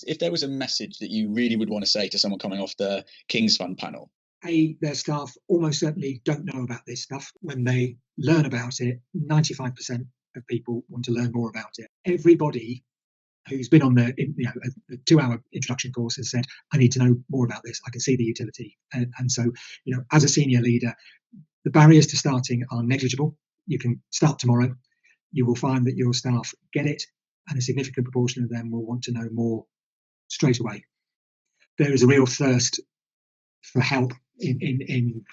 If there was a message that you really would want to say to someone coming off the King's Fund panel? Their staff almost certainly don't know about this stuff. When they learn about it, 95% of people want to learn more about it. Everybody who's been on a 2-hour introduction course has said, I need to know more about this. I can see the utility. And so, as a senior leader, the barriers to starting are negligible. You can start tomorrow. You will find that your staff get it, and a significant proportion of them will want to know more straight away. There is a real thirst for help in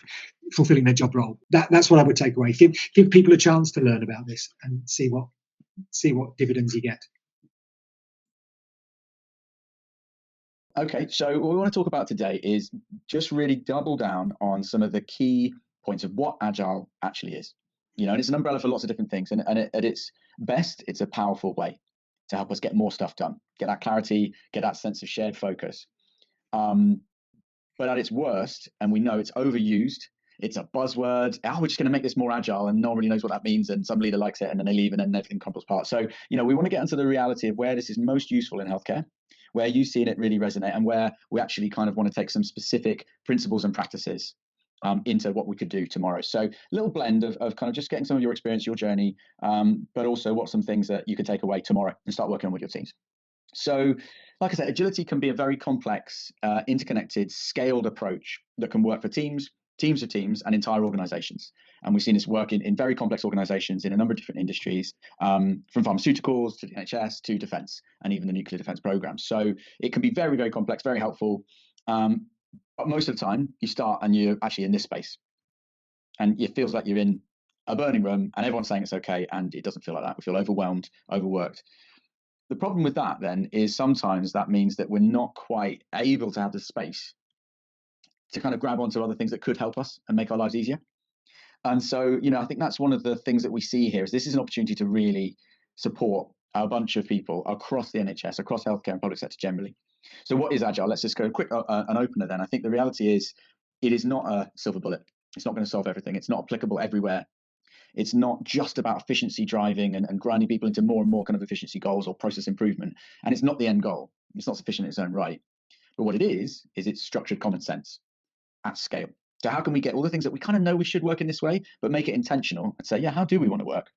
fulfilling their job role. That's what I would take away. Give people a chance to learn about this and see what dividends you get. Okay, so what we want to talk about today is just really double down on some of the key points of what Agile actually is. And it's an umbrella for lots of different things. And at its best, it's a powerful way to help us get more stuff done, get that clarity, get that sense of shared focus. But at its worst, and we know it's overused, it's a buzzword. We're just going to make this more agile, and no one really knows what that means. And some leader likes it, and then they leave, and then everything crumbles apart. So, we want to get into the reality of where this is most useful in healthcare, where you've seen it really resonate, and where we actually kind of want to take some specific principles and practices into what we could do tomorrow. So a little blend of kind of just getting some of your experience, your journey, but also what some things that you could take away tomorrow and start working on with your teams. So, like I said, agility can be a very complex, interconnected, scaled approach that can work for teams of teams, and entire organizations. And we've seen this work in very complex organizations in a number of different industries, from pharmaceuticals to the NHS to defense, and even the nuclear defense programs. So it can be very, very complex, very helpful. But most of the time, you start and you're actually in this space. And it feels like you're in a burning room and everyone's saying it's okay, and it doesn't feel like that. We feel overwhelmed, overworked. The problem with that then is sometimes that means that we're not quite able to have the space to kind of grab onto other things that could help us and make our lives easier. And so, I think that's one of the things that we see here is this is an opportunity to really support a bunch of people across the NHS, across healthcare and public sector generally. So what is Agile? Let's just go quick an opener then. I think the reality is it is not a silver bullet. It's not going to solve everything. It's not applicable everywhere. It's not just about efficiency driving and grinding people into more and more kind of efficiency goals or process improvement. And it's not the end goal. It's not sufficient in its own right. But what it is it's structured common sense at scale. So how can we get all the things that we kind of know we should work in this way, but make it intentional and say, how do we want to work?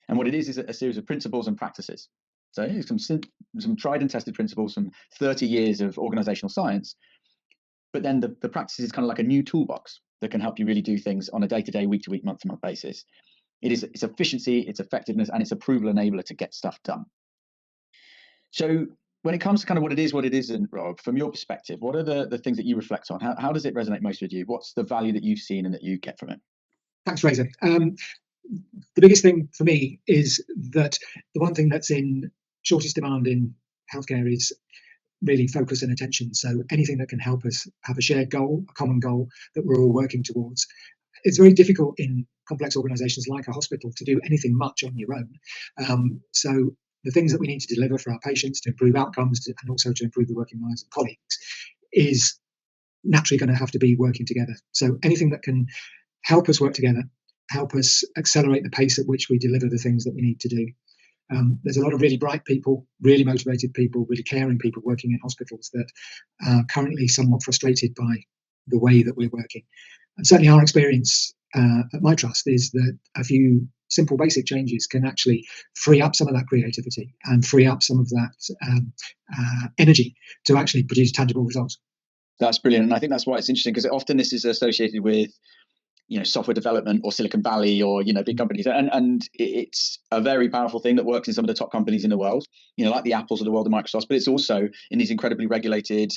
And what it is a series of principles and practices. So some tried and tested principles from 30 years of organizational science. But then the practice is kind of like a new toolbox that can help you really do things on a day-to-day, week-to-week, month-to-month basis. It's efficiency, it's effectiveness, and it's approval enabler to get stuff done. So when it comes to kind of what it is, what it isn't, Rob, from your perspective, what are the things that you reflect on? How does it resonate most with you? What's the value that you've seen and that you get from it? Thanks, Fraser. The biggest thing for me is that the one thing that's in shortest demand in healthcare is really focus and attention. So anything that can help us have a shared goal, a common goal that we're all working towards. It's very difficult in complex organizations like a hospital to do anything much on your own. So the things that we need to deliver for our patients to improve outcomes and also to improve the working lives of colleagues is naturally going to have to be working together. So anything that can help us work together, help us accelerate the pace at which we deliver the things that we need to do. There's a lot of really bright people, really motivated people, really caring people working in hospitals that are currently somewhat frustrated by the way that we're working. And certainly our experience at my trust is that a few simple basic changes can actually free up some of that creativity and free up some of that energy to actually produce tangible results. That's brilliant. And I think that's why it's interesting, because often this is associated with software development or Silicon Valley or big companies, and it's a very powerful thing that works in some of the top companies in the world, like the Apples of the world, the Microsofts, but it's also in these incredibly regulated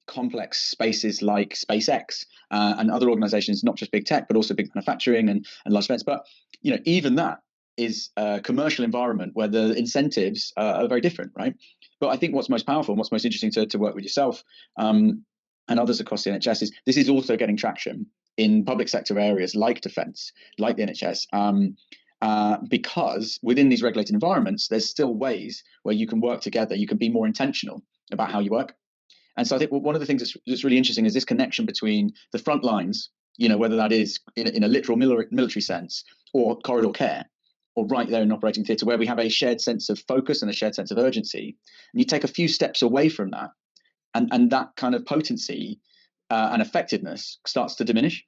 complex spaces like SpaceX and other organizations, not just big tech but also big manufacturing and large events. But even that is a commercial environment where the incentives are very different, right? But I think what's most powerful and what's most interesting to work with yourself and others across the NHS is this is also getting traction in public sector areas like defence, like the NHS, because within these regulated environments, there's still ways where you can work together, you can be more intentional about how you work. And so I think one of the things that's really interesting is this connection between the front lines, whether that is in a literal military sense or corridor care, or right there in operating theatre, where we have a shared sense of focus and a shared sense of urgency, and you take a few steps away from that, and that kind of potency and effectiveness starts to diminish.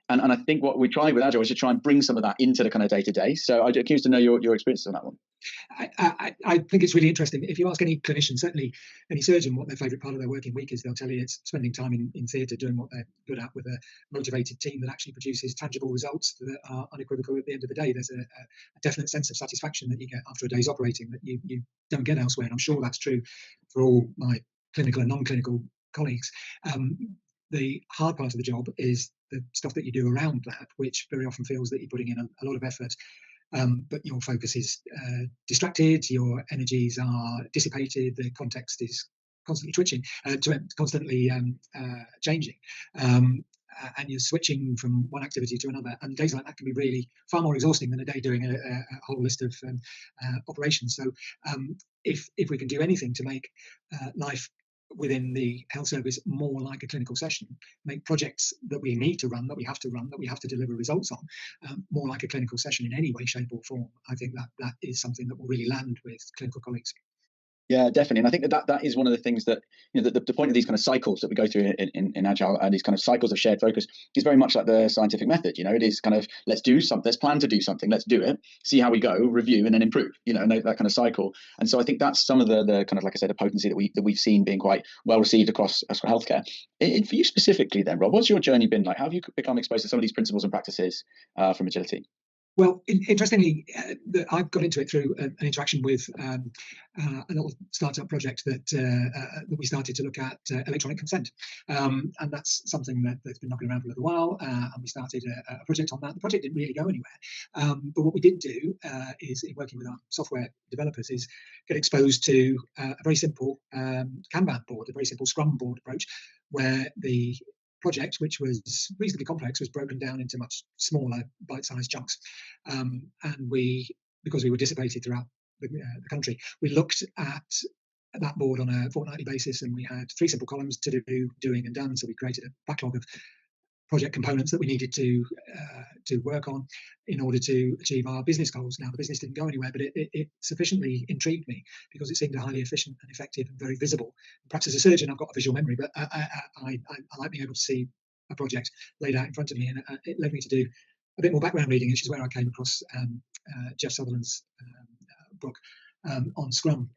And I think what we try with Agile is to try and bring some of that into the kind of day to day. So I'm curious to know your experiences on that one. I think it's really interesting. If you ask any clinician, certainly any surgeon, what their favourite part of their working week is, they'll tell you it's spending time in theatre doing what they're good at with a motivated team that actually produces tangible results that are unequivocal at the end of the day. There's a definite sense of satisfaction that you get after a day's operating that you don't get elsewhere. And I'm sure that's true for all my clinical and non-clinical colleagues. The hard part of the job is the stuff that you do around that, which very often feels that you're putting in a lot of effort, but your focus is distracted, your energies are dissipated, the context is constantly constantly changing, and you're switching from one activity to another. And days like that can be really far more exhausting than a day doing a whole list of operations. So if we can do anything to make life within the health service more like a clinical session, make projects that we need to run, that we have to deliver results on, more like a clinical session in any way, shape or form, I think that is something that will really land with clinical colleagues. Yeah, definitely. And I think that is one of the things that, the point of these kind of cycles that we go through in Agile, and these kind of cycles of shared focus, is very much like the scientific method. It is kind of, let's plan to do something, let's do it, see how we go, review, and then improve, and that kind of cycle. And so I think that's some of the kind of, like I said, the potency that we've seen being quite well received across healthcare. For you specifically then, Rob, what's your journey been like? How have you become exposed to some of these principles and practices from agility? Well, interestingly, I got into it through an interaction with a little startup project that we started to look at electronic consent, and that's something that's been knocking around for a little while. And we started a project on that. The project didn't really go anywhere, but what we did do is, in working with our software developers, is get exposed to a very simple Kanban board, a very simple Scrum board approach, where the project, which was reasonably complex, was broken down into much smaller bite-sized chunks. And because we were dissipated throughout the country, we looked at that board on a fortnightly basis, and we had 3 simple columns: to do, doing, and done. So we created a backlog of project components that we needed to work on in order to achieve our business goals. Now, the business didn't go anywhere, but it sufficiently intrigued me because it seemed highly efficient and effective and very visible. Perhaps as a surgeon, I've got a visual memory, but I like being able to see a project laid out in front of me, and it led me to do a bit more background reading, which is where I came across Jeff Sutherland's book on Scrum,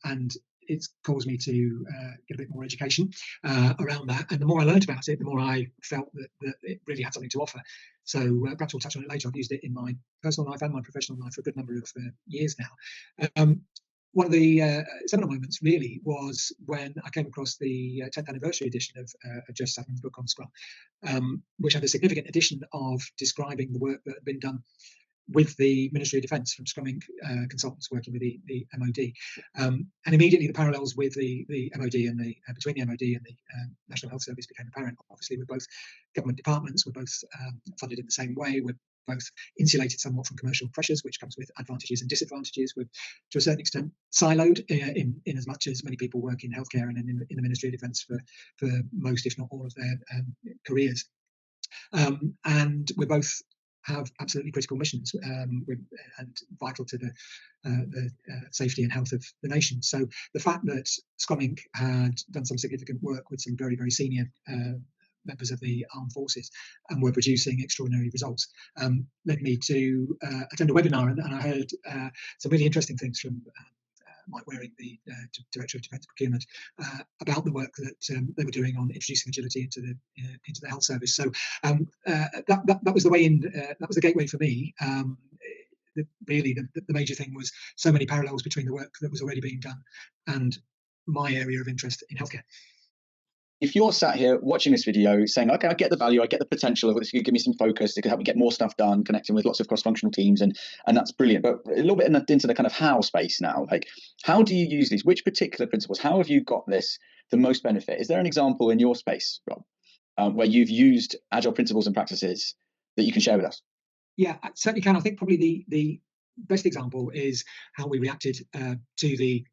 and it's caused me to get a bit more education around that. And the more I learned about it, the more I felt that it really had something to offer. So perhaps we'll touch on it later. I've used it in my personal life and my professional life for a good number of years now. One of the seminal moments really was when I came across the 10th anniversary edition of Jeff Sutherland's book on Scrum, which had a significant addition of describing the work that had been done with the Ministry of Defence from Scrum consultants working with the MOD, and immediately the parallels with the MOD and between the MOD and the National Health Service became apparent. Obviously, we're both government departments, we're both funded in the same way, we're both insulated somewhat from commercial pressures, which comes with advantages and disadvantages. We're to a certain extent siloed in as much as many people work in healthcare and in the Ministry of Defence for most, if not all, of their careers, and we're both have absolutely critical missions and vital to the safety and health of the nation. So the fact that Scrum Inc. had done some significant work with some very, very senior members of the armed forces and were producing extraordinary results led me to attend a webinar, and I heard some really interesting things from Mike Waring, the Director of Defence Procurement, about the work that they were doing on introducing agility into the health service. So that was the way in. That was the gateway for me. Really, the major thing was so many parallels between the work that was already being done and my area of interest in healthcare. If you're sat here watching this video saying, okay, I get the value, I get the potential of this, could give me some focus, it could help me get more stuff done, connecting with lots of cross-functional teams, and that's brilliant. But a little bit into the kind of how space now, like how do you use these? Which particular principles? How have you got this the most benefit? Is there an example in your space, Rob, where you've used Agile principles and practices that you can share with us? Yeah, I certainly can. I think probably the best example is how we reacted to the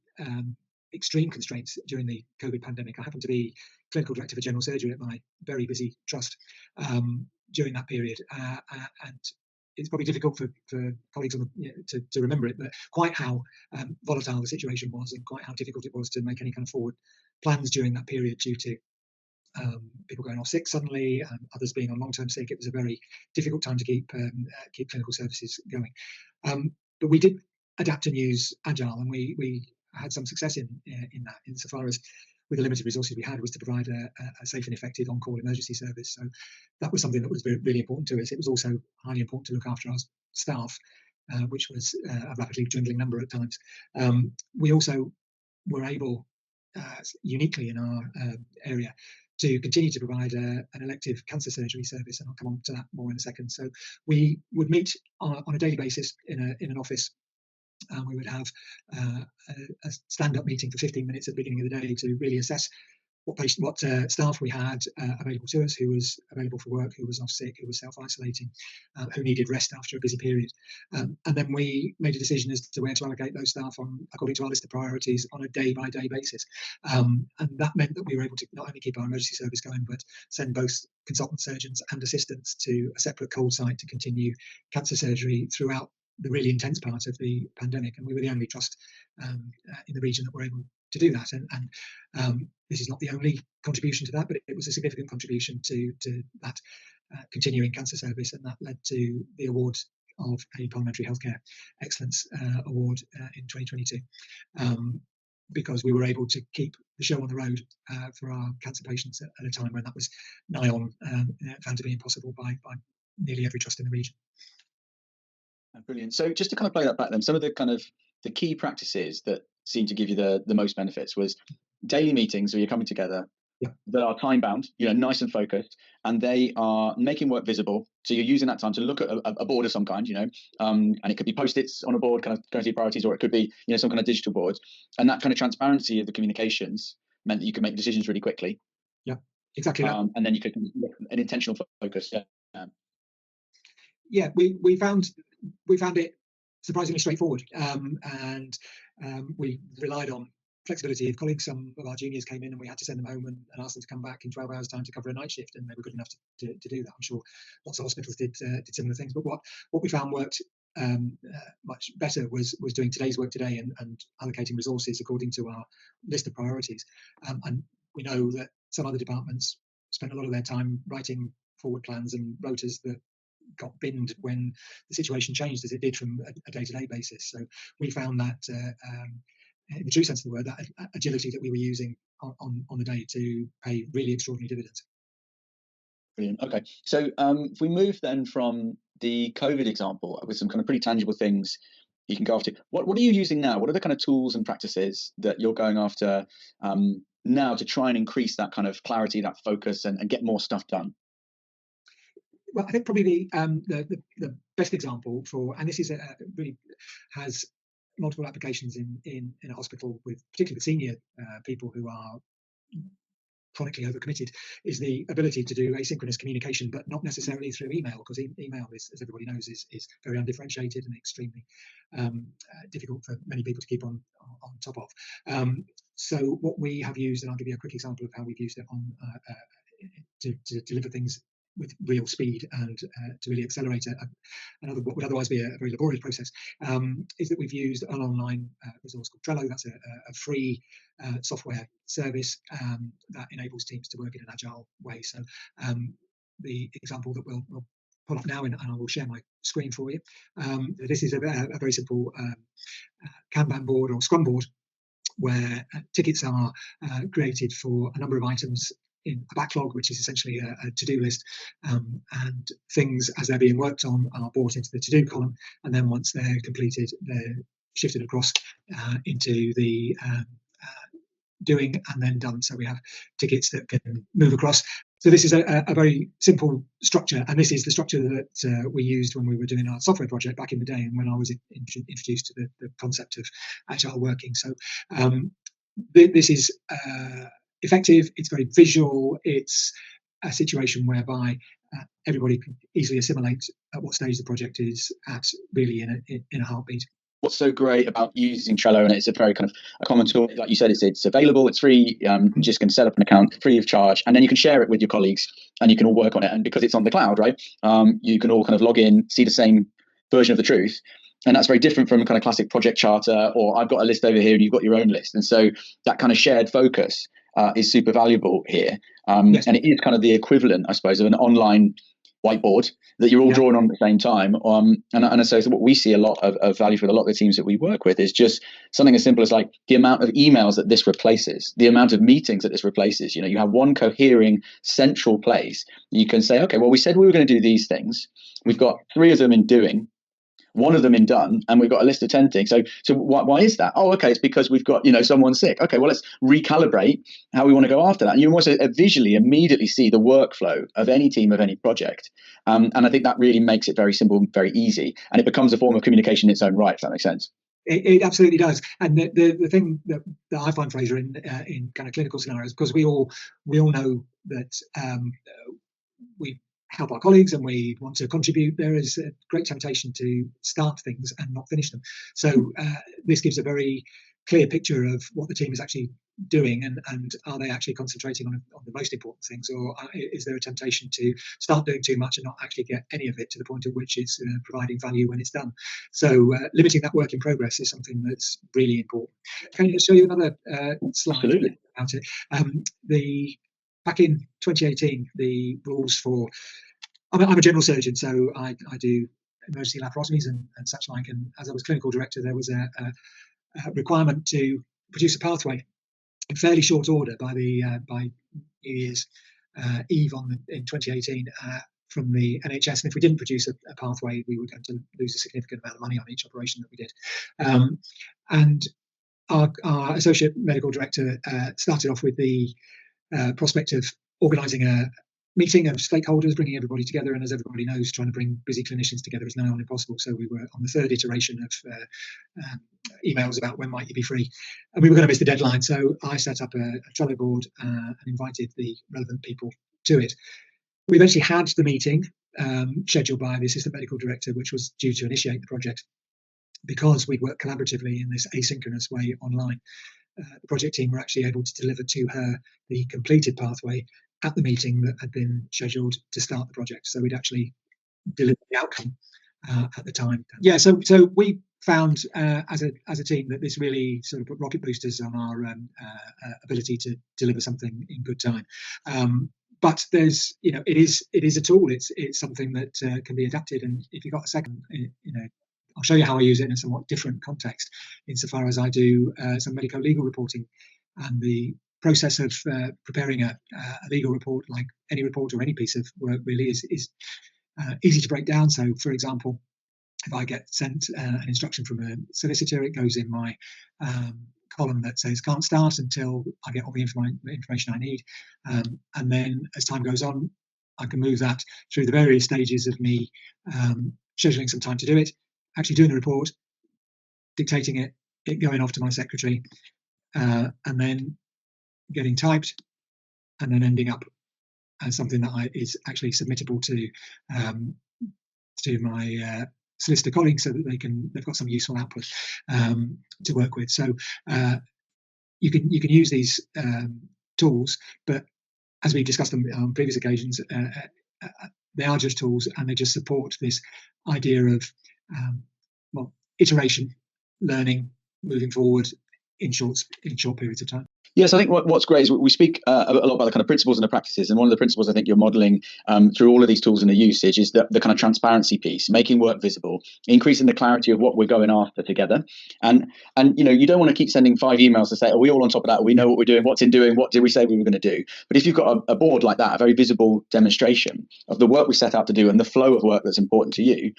extreme constraints during the COVID pandemic. I happened to be clinical director for general surgery at my very busy trust during that period, and it's probably difficult for colleagues to remember it, but quite how volatile the situation was, and quite how difficult it was to make any kind of forward plans during that period due to people going off sick suddenly, others being on long-term sick. It was a very difficult time to keep clinical services going. But we did adapt and use Agile, and we had some success in that, insofar as with the limited resources we had, was to provide a safe and effective on-call emergency service. So that was something that was really important to us. It was also highly important to look after our staff, which was a rapidly dwindling number at times. We also were able, uniquely in our area, to continue to provide an elective cancer surgery service, and I'll come on to that more in a second. So we would meet on a daily basis in an office. We would have a stand-up meeting for 15 minutes at the beginning of the day to really assess what staff we had available to us, who was available for work, who was off sick, who was self-isolating, who needed rest after a busy period. And then we made a decision as to where to allocate those staff according to our list of priorities on a day-by-day basis. And that meant that we were able to not only keep our emergency service going, but send both consultant surgeons and assistants to a separate cold site to continue cancer surgery throughout the really intense part of the pandemic. And we were the only trust in the region that were able to do that. And this is not the only contribution to that, but it was a significant contribution to that continuing cancer service, and that led to the award of a Parliamentary Healthcare Excellence Award in 2022, because we were able to keep the show on the road for our cancer patients at a time when that was nigh on found to be impossible by nearly every trust in the region. Brilliant. So just to kind of play that back then, some of the key practices that seem to give you the most benefits was daily meetings where you're coming together, that are time bound, nice and focused, and they are making work visible. So you're using that time to look at a board of some kind, and it could be post-its on a board, kind of going to priorities, or it could be, some kind of digital board. And that kind of transparency of the communications meant that you could make decisions really quickly. Yeah, exactly. And then you could an intentional focus. Yeah, we found it surprisingly straightforward, and we relied on flexibility of colleagues. Some of our juniors came in and we had to send them home and ask them to come back in 12 hours time to cover a night shift, and they were good enough to do that. I'm sure lots of hospitals did similar things, but what we found worked much better was doing today's work today and allocating resources according to our list of priorities. And we know that some other departments spent a lot of their time writing forward plans and rotas that got binned when the situation changed, as it did from a day-to-day basis. So we found that, in the true sense of the word, that agility that we were using on the day to pay really extraordinary dividends. Brilliant. Okay, so if we move then from the COVID example with some kind of pretty tangible things you can go after, what are you using now? What are the kind of tools and practices that you're going after now to try and increase that kind of clarity, that focus, and get more stuff done? Well, I think probably the best example and this is really has multiple applications in a hospital with particularly senior people who are chronically overcommitted, is the ability to do asynchronous communication, but not necessarily through email, because email is, as everybody knows, is very undifferentiated and extremely difficult for many people to keep on top of. So what we have used, and I'll give you a quick example of how we've used it to deliver things with real speed and to really accelerate another what would otherwise be a very laborious process, is that we've used an online resource called Trello. That's a free software service that enables teams to work in an agile way. So the example that we'll pull up now, and I will share my screen for you. This is a very simple Kanban board or Scrum board, where tickets are created for a number of items in a backlog, which is essentially a to-do list, and things as they're being worked on are brought into the to-do column, and then once they're completed, they're shifted across into the doing and then done. So we have tickets that can move across. So this is a very simple structure, and this is the structure that we used when we were doing our software project back in the day, and when I was introduced to the concept of agile working. So this is effective, it's very visual, it's a situation whereby everybody can easily assimilate at what stage the project is at, really in a heartbeat. what's so great about using Trello, and it's a very kind of a common tool, like you said, it's available, it's free. You just can set up an account free of charge, and then you can share it with your colleagues, and you can all work on it. And because it's on the cloud, right, you can all kind of log in, see the same version of the truth. And that's very different from a kind of classic project charter, or I've got a list over here and you've got your own list. And so that kind of shared focus is super valuable here. Yes. And it is kind of the equivalent, I suppose, of an online whiteboard that you're all drawing on at the same time. And so what we see a lot of value for a lot of the teams that we work with is just something as simple as like the amount of emails that this replaces, the amount of meetings that this replaces. You know, you have one cohering central place. You can say, okay, well, we said we were going to do these things. We've got 3 of them in doing, 1 of them in done, and we've got a list of 10 things. So why is that? Oh, okay, it's because we've got, someone sick. Okay, well, let's recalibrate how we want to go after that. And you also visually immediately see the workflow of any team, of any project. And I think that really makes it very simple, very easy, and it becomes a form of communication in its own right, if that makes sense. It absolutely does. And the thing that I find, Fraser, in kind of clinical scenarios, because we all know that we help our colleagues and we want to contribute, there is a great temptation to start things and not finish them. So this gives a very clear picture of what the team is actually doing, and are they actually concentrating on the most important things, or is there a temptation to start doing too much and not actually get any of it to the point at which it's providing value when it's done. So limiting that work in progress is something that's really important. Can I show you another slide? Absolutely. About it? Back in 2018, the rules for, I'm a general surgeon, so I do emergency laparotomies and such like. And as I was clinical director, there was a requirement to produce a pathway in fairly short order by New Year's Eve in 2018 from the NHS. And if we didn't produce a pathway, we were going to lose a significant amount of money on each operation that we did. And our associate medical director started off with the prospect of organising a meeting of stakeholders, bringing everybody together, and as everybody knows, trying to bring busy clinicians together is now impossible. So we were on the 3rd iteration of emails about when might you be free, and we were going to miss the deadline. So I set up a Trello board and invited the relevant people to it. We eventually had the meeting scheduled by the assistant medical director, which was due to initiate the project. Because we'd worked collaboratively in this asynchronous way online, the project team were actually able to deliver to her the completed pathway at the meeting that had been scheduled to start the project. So we'd actually delivered the outcome at the time. Yeah, so we found as a team that this really sort of put rocket boosters on our ability to deliver something in good time. But there's, it is a tool. It's something that can be adapted. And if you've got a second, I'll show you how I use it in a somewhat different context, insofar as I do some medico-legal reporting, and the process of preparing a legal report, like any report or any piece of work, really is easy to break down. So, for example, if I get sent an instruction from a solicitor, it goes in my column that says can't start until I get all the information I need, and then as time goes on, I can move that through the various stages of me scheduling some time to do it, actually doing the report, dictating it going off to my secretary, and then getting typed, and then ending up as something that is actually submittable to my solicitor colleagues, so that they've got some useful output to work with. So you can use these tools, but as we've discussed on previous occasions, they are just tools, and they just support this idea of iteration, learning, moving forward in short periods of time. Yes, I think what's great is we speak a lot about the kind of principles and the practices, and one of the principles I think you're modelling through all of these tools and the usage is the kind of transparency piece, making work visible, increasing the clarity of what we're going after together, and you don't want to keep sending 5 emails to say, are we all on top of that? We know what we're doing. What's in doing? What did we say we were going to do? But if you've got a board like that, a very visible demonstration of the work we set out to do and the flow of work that's important to you,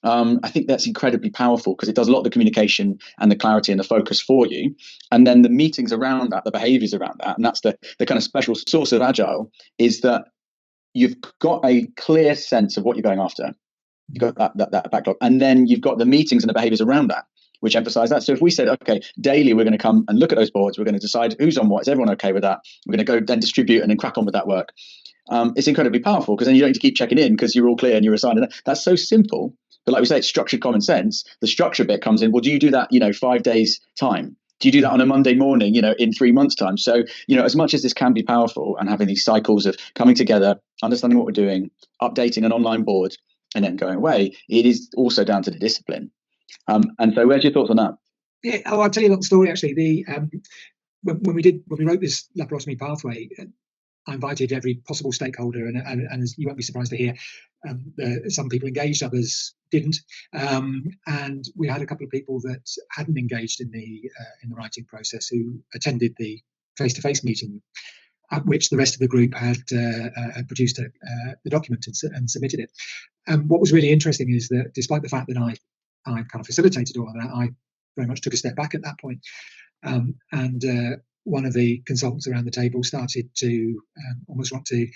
I think that's incredibly powerful, because it does a lot of the communication and the clarity and the focus for you. And then the meetings around that, the behaviors around that, and that's the kind of special source of Agile, is that you've got a clear sense of what you're going after. You've got that backlog. And then you've got the meetings and the behaviors around that, which emphasize that. So if we said, okay, daily we're going to come and look at those boards, we're going to decide who's on what, is everyone okay with that? We're going to go then distribute and then crack on with that work. It's incredibly powerful, because then you don't need to keep checking in, because you're all clear and you're assigned. And that's so simple, But like we say, it's structured common sense. The structure bit comes in. Well, do you do that, 5 days time? Do you do that on a Monday morning, in 3 months' time? So, as much as this can be powerful and having these cycles of coming together, understanding what we're doing, updating an online board, and then going away, it is also down to the discipline. And so where's your thoughts on that? Yeah, I'll tell you a little story actually. When we wrote this laparotomy pathway, I invited every possible stakeholder, and as you won't be surprised to hear, some people engaged, others didn't, and we had a couple of people that hadn't engaged in the writing process who attended the face-to-face meeting, at which the rest of the group had produced the document and submitted it. And what was really interesting is that despite the fact that I kind of facilitated all of that, I very much took a step back at that point. And one of the consultants around the table started to almost want to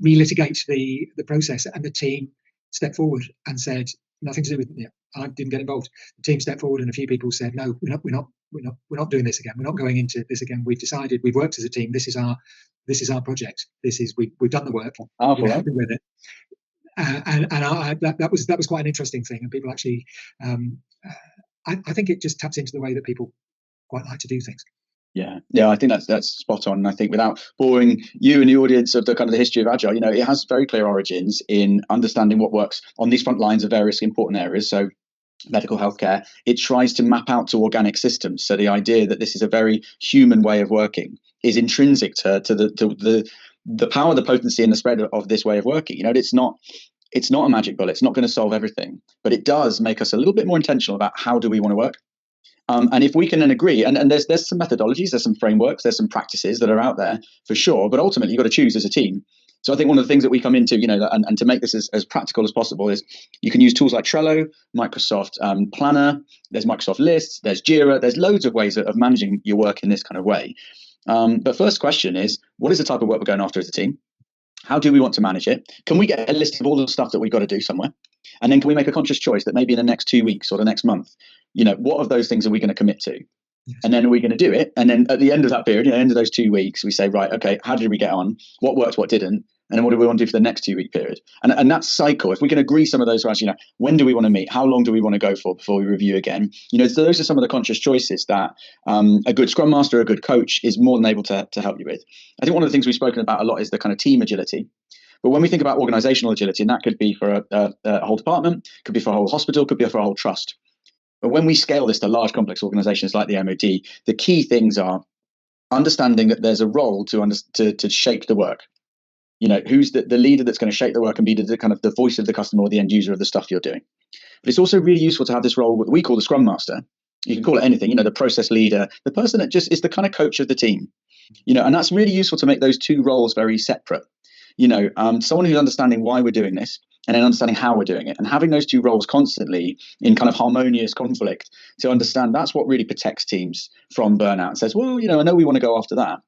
relitigate the process, and the team stepped forward and said, nothing to do with it. I didn't get involved. The team stepped forward, and a few people said, no, we're not doing this again. We're not going into this again. We've decided, we've worked as a team. This is our project. We've done the work. We're happy with it. And that was quite an interesting thing. And people actually, I think it just taps into the way that people quite like to do things. Yeah, I think that's spot on. I think without boring you and the audience of the kind of the history of Agile, it has very clear origins in understanding what works on these front lines of various important areas. So medical healthcare, it tries to map out to organic systems. So the idea that this is a very human way of working is intrinsic to the power, the potency, and the spread of this way of working. It's not a magic bullet. It's not going to solve everything, but it does make us a little bit more intentional about how do we want to work. And if we can then agree, and there's some methodologies, there's some frameworks, there's some practices that are out there for sure, but ultimately you've got to choose as a team. So I think one of the things that we come into, and to make this as practical as possible, is you can use tools like Trello, Microsoft Planner, there's Microsoft Lists, there's Jira, there's loads of ways of managing your work in this kind of way. But first question is, what is the type of work we're going after as a team? How do we want to manage it? Can we get a list of all the stuff that we've got to do somewhere? And then can we make a conscious choice that maybe in the next 2 weeks or the next month, what of those things are we going to commit to? Yes. And then are we going to do it? And then at the end of that period, end of those 2 weeks, we say, right, okay, how did we get on? What worked, what didn't? And then what do we want to do for the next 2 week period? And that cycle, if we can agree some of those, when do we want to meet? How long do we want to go for before we review again? Those are some of the conscious choices that a good Scrum Master, a good coach is more than able to help you with. I think one of the things we've spoken about a lot is the kind of team agility. But when we think about organizational agility, and that could be for a whole department, could be for a whole hospital, could be for a whole trust. But when we scale this to large, complex organizations like the MOD, the key things are understanding that there's a role to shape the work. Who's the leader that's going to shape the work and be the kind of the voice of the customer or the end user of the stuff you're doing. But it's also really useful to have this role, what we call the Scrum Master. You can call it anything, the process leader, the person that just is the kind of coach of the team. And that's really useful to make those two roles very separate. Someone who's understanding why we're doing this and then understanding how we're doing it, and having those two roles constantly in kind of harmonious conflict to understand that's what really protects teams from burnout and says, well, I know we want to go after that,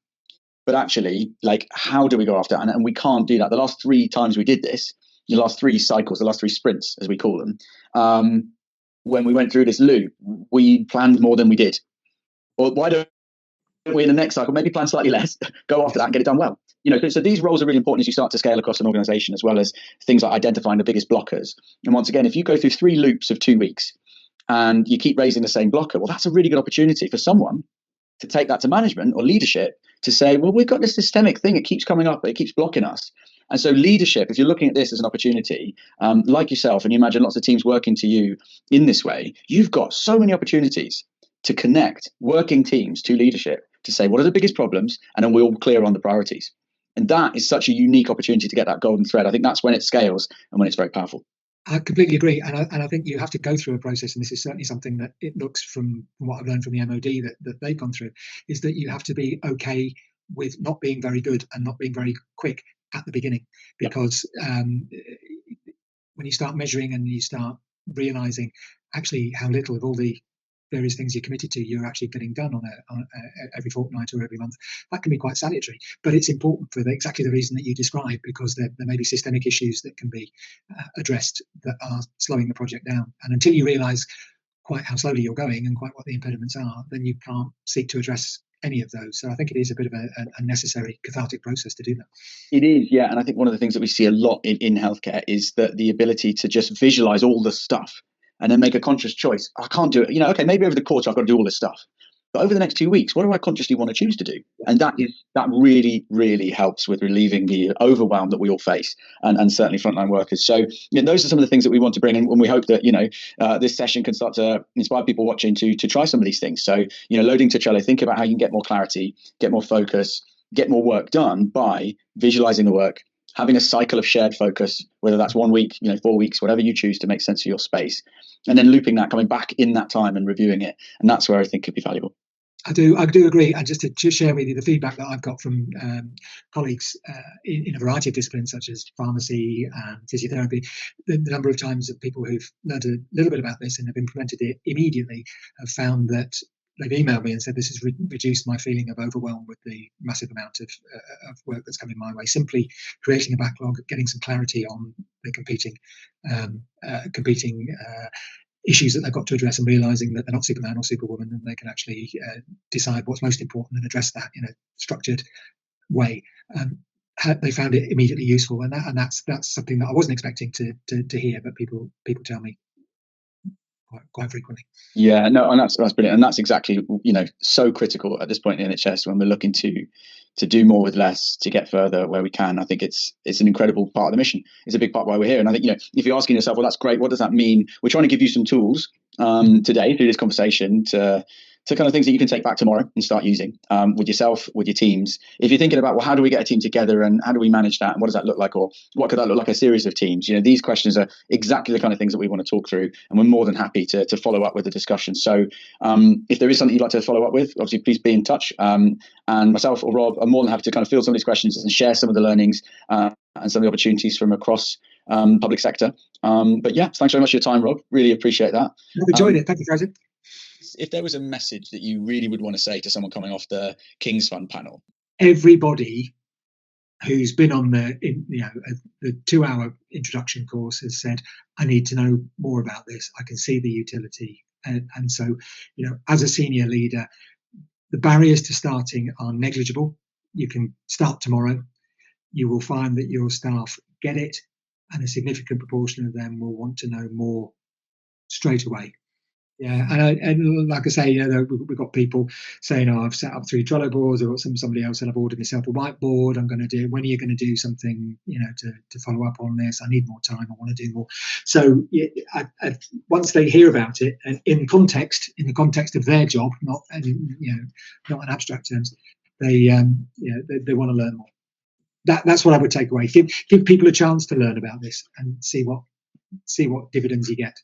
but actually, how do we go after it? And we can't do that. The last 3 times we did this, the last 3 cycles, the last 3 sprints, as we call them, when we went through this loop, we planned more than we did. Or why don't we in the next cycle maybe plan slightly less, go after that and get it done well? So these roles are really important as you start to scale across an organization, as well as things like identifying the biggest blockers. And once again, if you go through 3 loops of 2 weeks and you keep raising the same blocker, well, that's a really good opportunity for someone to take that to management or leadership to say, well, we've got this systemic thing. It keeps coming up. It keeps blocking us. And so leadership, if you're looking at this as an opportunity, like yourself, and you imagine lots of teams working to you in this way, you've got so many opportunities to connect working teams to leadership to say, what are the biggest problems? And then we're all clear on the priorities. And that is such a unique opportunity to get that golden thread. I think that's when it scales and when it's very powerful. I completely agree. And I think you have to go through a process. And this is certainly something that it looks from what I've learned from the MOD that they've gone through, is that you have to be okay with not being very good and not being very quick at the beginning. Because when you start measuring and you start realizing actually how little of all the various things you're committed to you're actually getting done on every fortnight or every month, that can be quite salutary. But it's important for exactly the reason that you described, because there may be systemic issues that can be addressed that are slowing the project down. And until you realize quite how slowly you're going and quite what the impediments are, then you can't seek to address any of those. So I think it is a bit of a necessary cathartic process to do that. It is, yeah. And I think one of the things that we see a lot in healthcare is that the ability to just visualize all the stuff and then make a conscious choice. I can't do it. Okay, maybe over the course I've got to do all this stuff. But over the next 2 weeks, what do I consciously want to choose to do? And that really, really helps with relieving the overwhelm that we all face, and certainly frontline workers. So those are some of the things that we want to bring in, and we hope that this session can start to inspire people watching to try some of these things. So loading to Trello, think about how you can get more clarity, get more focus, get more work done by visualizing the work, having a cycle of shared focus, whether that's 1 week, 4 weeks, whatever you choose to make sense of your space, and then looping that, coming back in that time and reviewing it. And that's where I think could be valuable. I do agree. And just to share with you the feedback that I've got from colleagues in a variety of disciplines, such as pharmacy and physiotherapy, the number of times that people who've learned a little bit about this and have implemented it immediately have found that they've emailed me and said, this has reduced my feeling of overwhelm with the massive amount of work that's coming my way. Simply creating a backlog, getting some clarity on the competing issues that they've got to address, and realizing that they're not Superman or Superwoman, and they can actually decide what's most important and address that in a structured way. They found it immediately useful, and that's something that I wasn't expecting to hear, but people tell me quite frequently. Yeah, no, and that's brilliant, and that's exactly so critical at this point in the NHS when we're looking to do more with less, to get further where we can. I think it's an incredible part of the mission. It's a big part why we're here. And I think if you're asking yourself, well, that's great, what does that mean? We're trying to give you some tools today through this conversation to kind of things that you can take back tomorrow and start using with yourself, with your teams. If you're thinking about, well, how do we get a team together and how do we manage that? And what does that look like? Or what could that look like, a series of teams? These questions are exactly the kind of things that we want to talk through. And we're more than happy to follow up with the discussion. So if there is something you'd like to follow up with, obviously, please be in touch. And myself or Rob are more than happy to kind of field some of these questions and share some of the learnings and some of the opportunities from across public sector. But yeah, thanks very much for your time, Rob. Really appreciate that. I've enjoyed it. Thank you, Fraser. If there was a message that you really would want to say to someone coming off the King's Fund panel? Everybody who's been on the 2-hour introduction course has said, I need to know more about this. I can see the utility. And so, as a senior leader, the barriers to starting are negligible. You can start tomorrow. You will find that your staff get it, and a significant proportion of them will want to know more straight away. Yeah, and like I say, we've got people saying, "Oh, I've set up 3 Trello boards," or somebody else said, "I've ordered myself a whiteboard. I'm going to do. When are you going to do something? To follow up on this? I need more time. I want to do more." So once they hear about it, and in the context of their job, not in abstract terms, they want to learn more. That's what I would take away. Give people a chance to learn about this and see what dividends you get.